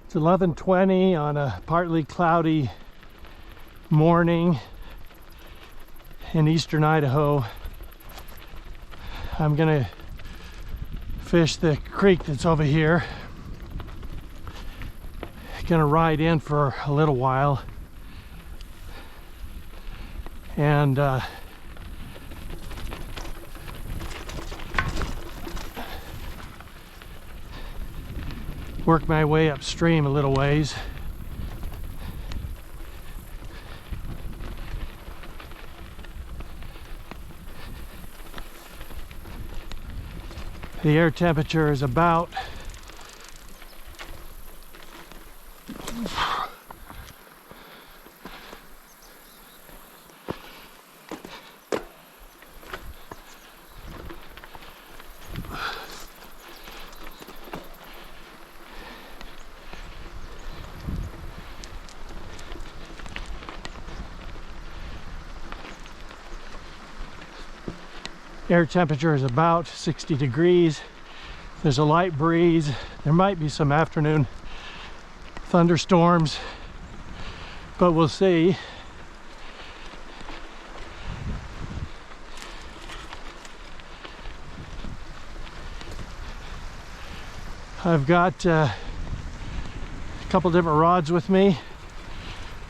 It's 11:20 on a partly cloudy morning in eastern Idaho. I'm gonna fish the creek that's over here. Gonna ride in for a little while and work my way upstream a little ways. The air temperature is about air temperature is about 60 degrees. There's a light breeze. There might be some afternoon thunderstorms, but we'll see. I've got a couple different rods with me,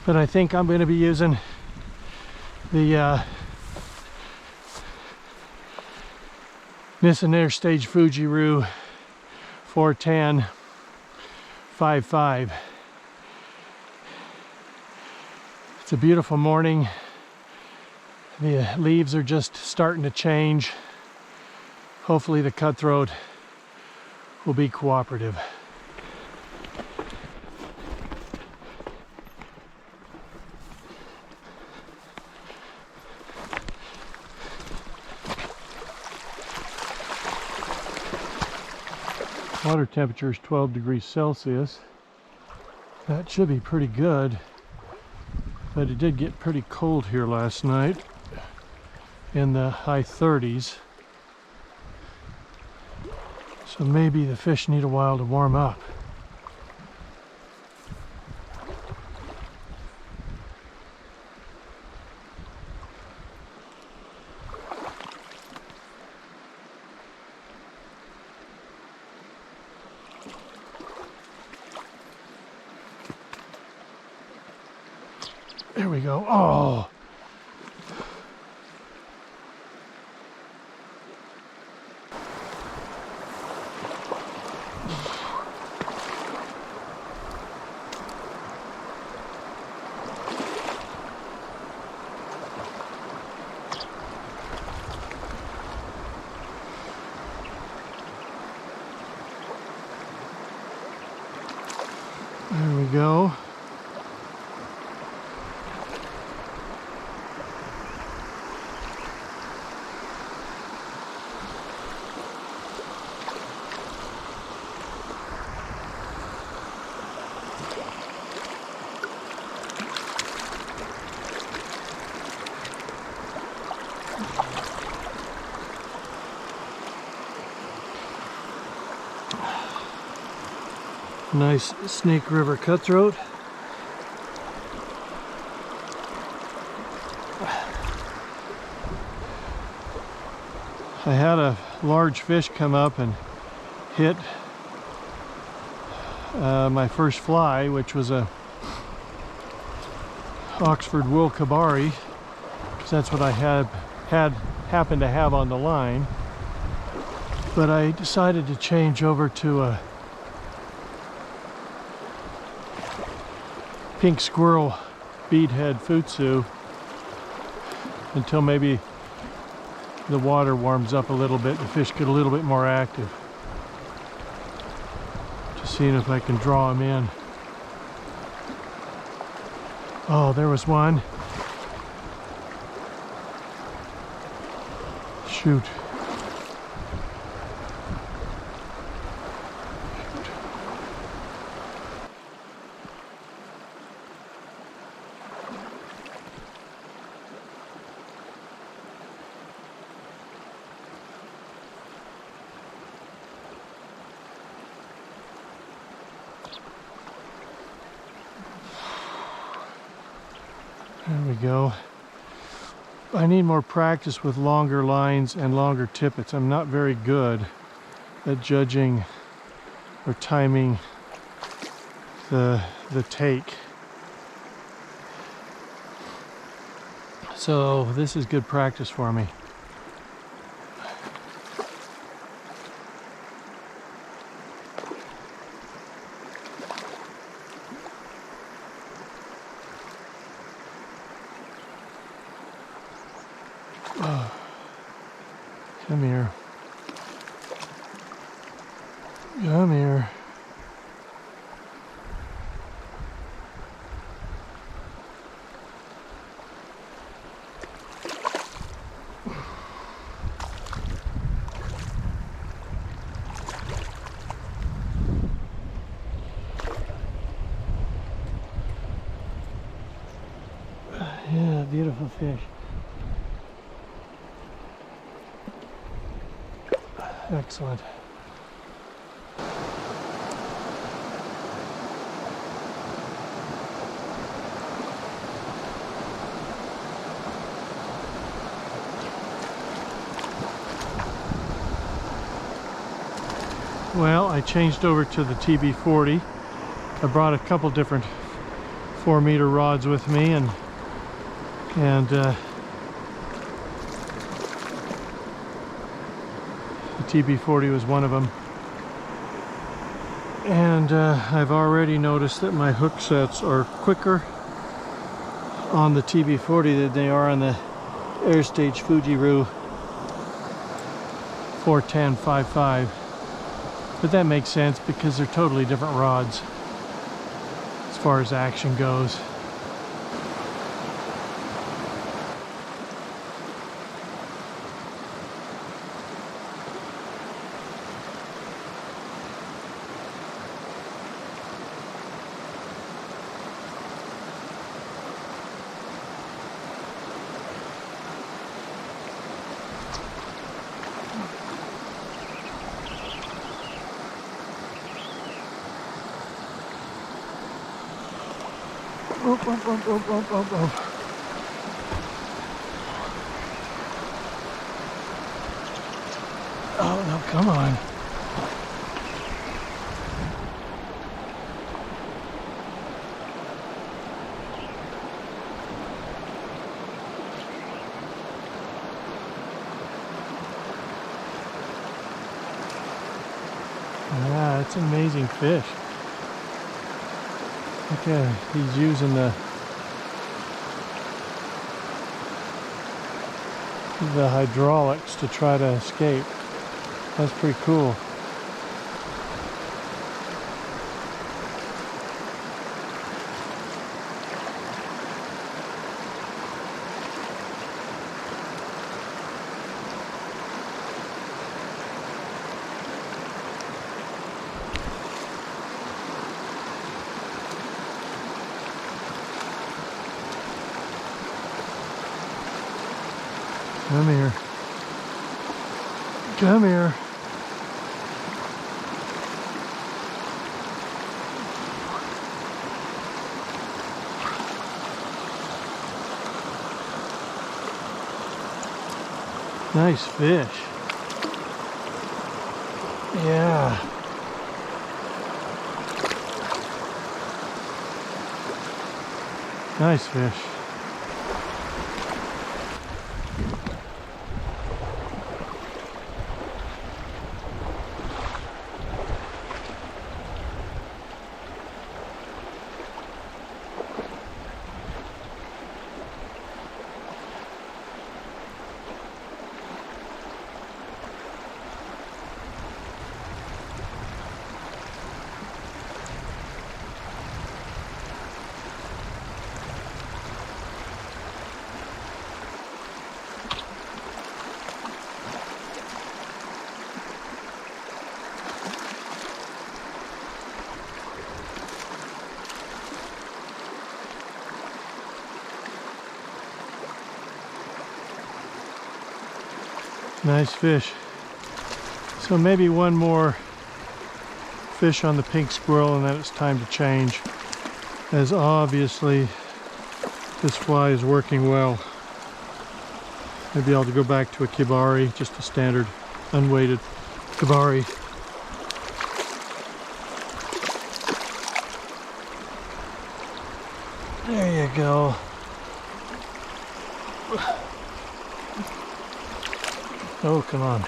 but I think I'm going to be using the Nissan Interstage Fujiru 410 5.5. It's a beautiful morning. The leaves are just starting to change. Hopefully the cutthroat will be cooperative. Water temperature is 12 degrees Celsius. That should be pretty good, but it did get pretty cold here last night in the high 30s. So maybe the fish need a while to warm up. There we go. Oh! There we go. Nice Snake River cutthroat. I had a large fish come up and hit my first fly, which was a Oxford wool kabari, because that's what I happened to have on the line. But I decided to change over to a pink squirrel beadhead futsu until maybe the water warms up a little bit, the fish get a little bit more active. Just seeing if I can draw them in. Oh, there was one. Shoot. There we go. I need more practice with longer lines and longer tippets. I'm not very good at judging or timing the take. So this is good practice for me. Oh, come here. Come here. Yeah, beautiful fish. Excellent. Well, I changed over to the TB40. I brought a couple different 4-meter rods with me, and the TB40 was one of them. And I've already noticed that my hook sets are quicker on the TB40 than they are on the Airstage Fujiru 410-55. But that makes sense because they're totally different rods as far as action goes. Oh, oh, oh, oh, oh, oh, oh. Oh, no, come on. Yeah, it's an amazing fish. Okay, he's using the hydraulics to try to escape. That's pretty cool. Come here. Come here. Nice fish. Yeah. Nice fish. Nice fish. So maybe one more fish on the pink squirrel and then it's time to change, as obviously This fly is working well. Maybe I'll go back to a kibari, just a standard unweighted kibari. There you go. Oh, come on.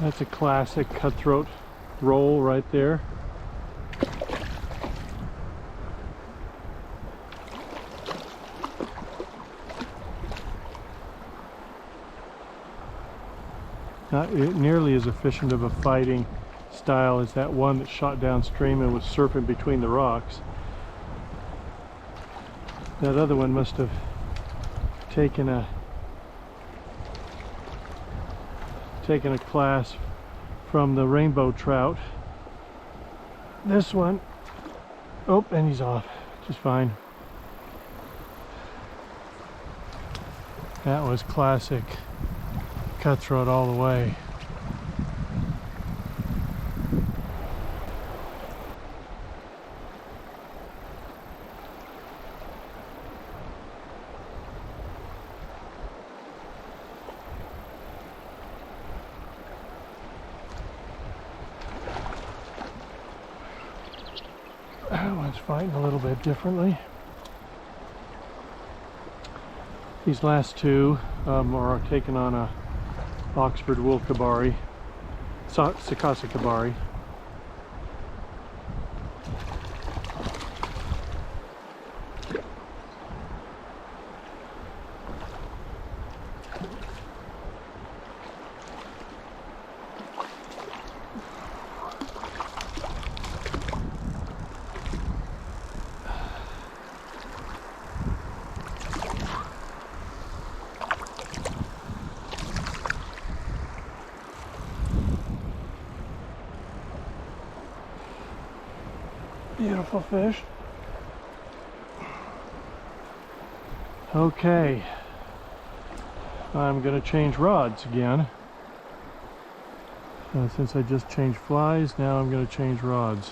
That's a classic cutthroat roll right there. Not nearly as efficient of a fighting style as that one that shot downstream and was surfing between the rocks. That other one must have taken a class from the rainbow trout. This one, oh, and he's off, just fine. That was classic cutthroat all the way. That one's fighting a little bit differently. These last two are taking on a Oxford wool kibari, Sakasa kibari. Beautiful fish. Okay, I'm going to change rods again. Since I just changed flies, now I'm going to change rods.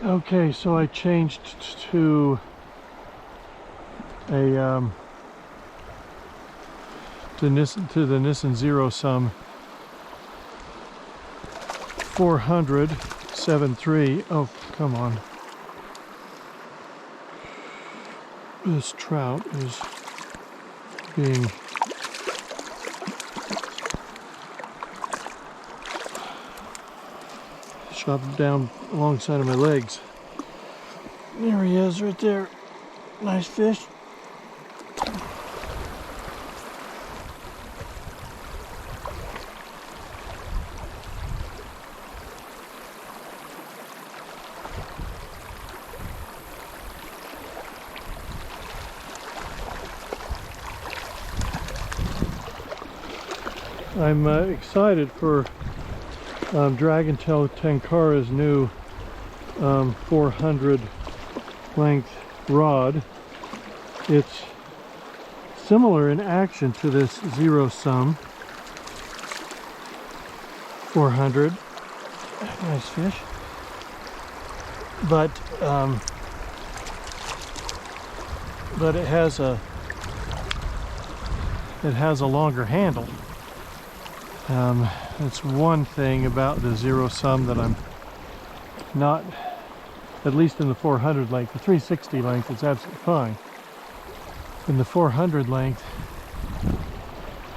Okay, so I changed to a to the Nissan Zero Sum 400 7.3. Oh, come on! This trout is being shoved down alongside of my legs. There he is right there. Nice fish. I'm excited for Dragontail Tenkara's new 400 length rod. It's similar in action to this Zero Sum 400. Nice fish. But it has a longer handle. That's one thing about the zero sum that I'm not, at least in the 400 length. The 360 length is absolutely fine. In the 400 length,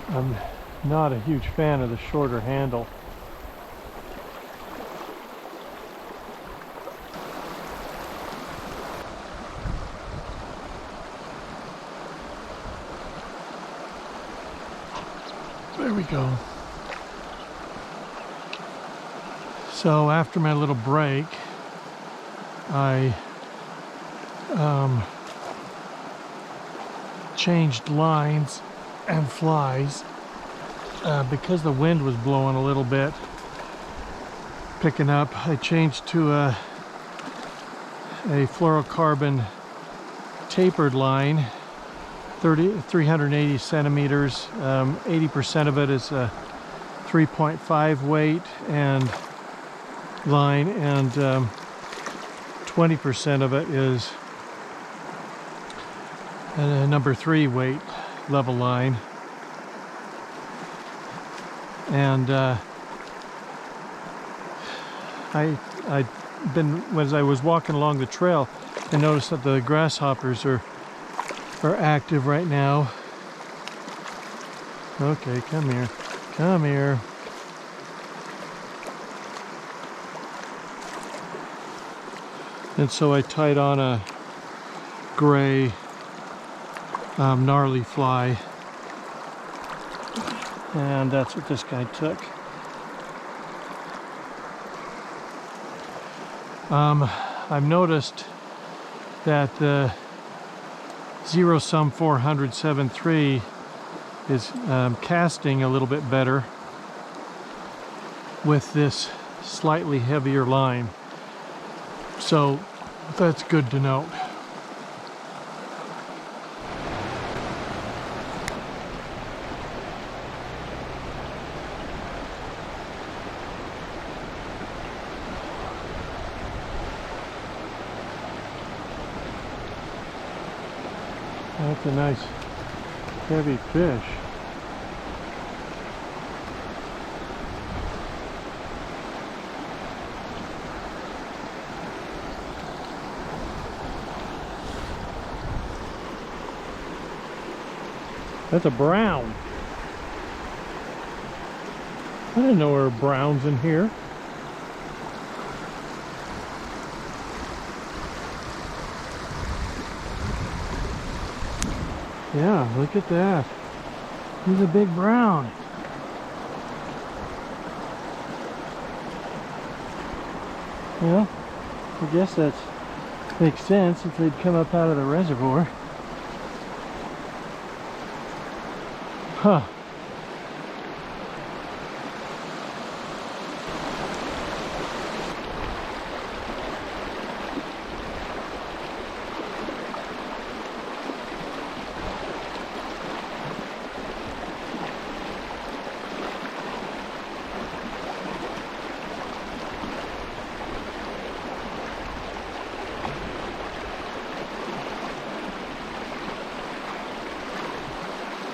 I'm not a huge fan of the shorter handle. There we go. So after my little break, I changed lines and flies because the wind was blowing a little bit, picking up. I changed to a fluorocarbon tapered line, 380 centimeters. 80% of it is a 3.5 weight and line, and 20% of it is a number 3 weight level line. And as I was walking along the trail, I noticed that the grasshoppers are active right now. Okay, come here. Come here. And so I tied on a gray gnarly fly, and that's what this guy took. I've noticed that the zero sum 400.73 is casting a little bit better with this slightly heavier line, so that's good to note. That's a nice heavy fish. That's a brown. I didn't know there were browns in here. Yeah, look at that. He's a big brown. Well, I guess that makes sense if they'd come up out of the reservoir. Huh.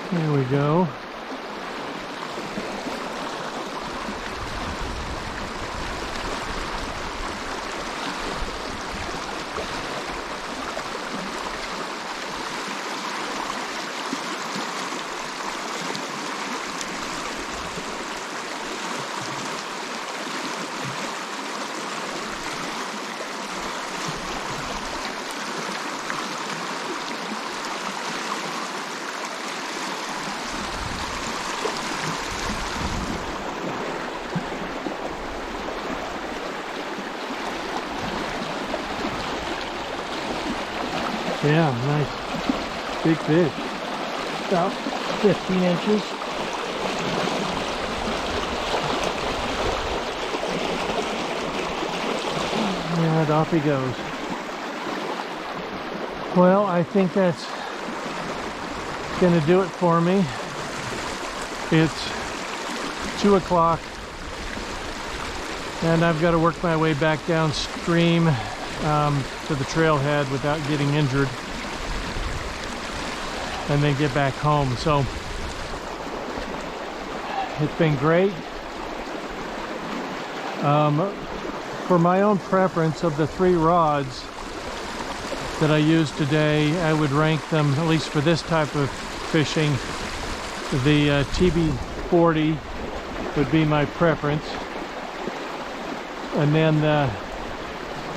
There we go. Yeah, nice big fish, about 15 inches. And off he goes. Well, I think that's gonna do it for me. It's 2 o'clock and I've got to work my way back downstream to the trailhead without getting injured, and then get back home. So It's been great. For my own preference of the 3 rods that I used today, I would rank them, at least for this type of fishing, the TB40 would be my preference, and then the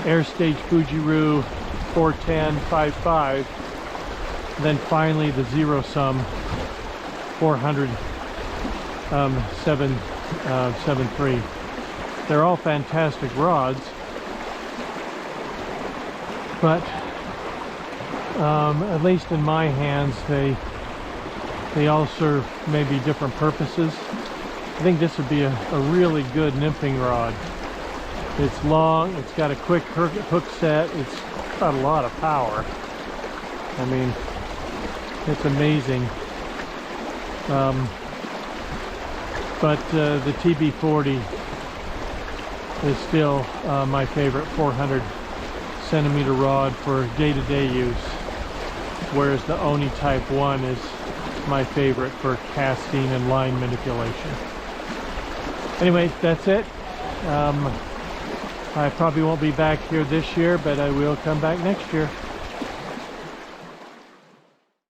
Air Stage Fujiru 410 5.5, then finally the Zero Sum 400 7.3. They're all fantastic rods, but at least in my hands, they all serve maybe different purposes. I think this would be a really good nymphing rod. It's long, it's got a quick hook set, it's got a lot of power. I mean, it's amazing. But the TB40 is still my favorite 400 centimeter rod for day-to-day use, whereas the Oni Type 1 is my favorite for casting and line manipulation. Anyway, that's it. I probably won't be back here this year, but I will come back next year.